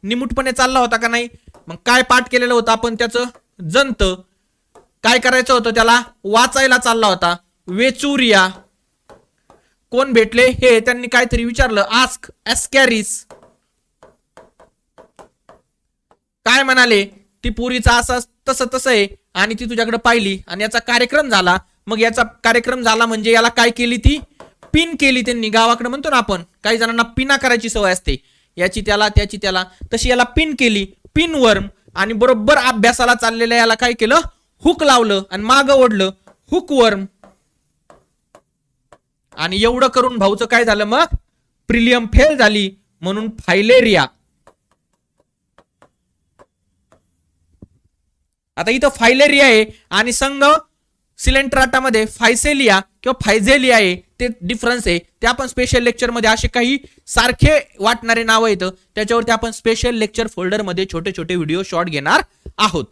निमूटपणे चालला होता का नाही? मग काय पाठ केलेलं होतं आपण त्याचं? जंत. काय करायचं होतं त्याला? वाचायला चालला होता. वेचुरिया. कोण भेटले? हे त्यांनी काहीतरी विचारलं. आस्क एस्कॅरिस. काय म्हणाले? ती पुरीचा असं तसं तसं आहे आणि ती तुझ्याकडे पाहिली आणि याचा कार्यक्रम झाला. मग याचा कार्यक्रम झाला म्हणजे याला काय केली? ती पिन केली त्यांनी. गावाकडे म्हणतो ना आपण, काही जणांना पिना करायची सवय असते, याची त्याला त्याची त्याला, तशी याला पिन केली. पिन वर्म. आणि बरोबर अभ्यासाला चाललेल्या याला काय केलं? हुक लावलं आणि मागं ओढलं. हुक वर्म. आणि एवढं करून भाऊचं काय झालं? मग प्रिलियम फेल झाली म्हणून फायलेरिया. आता इथं फायलेरिया आहे आणि संघ सिलेंट्राटामध्ये फायसेलिया किंवा फायझेलिया आहे. ते डिफरन्स आहे. ते आपण स्पेशल लेक्चर मध्ये असे काही सारखे वाटणारे नाव आहेत त्याच्यावरती आपण स्पेशल लेक्चर फोल्डर मध्ये छोटे छोटे व्हिडिओ शॉर्ट घेणार आहोत.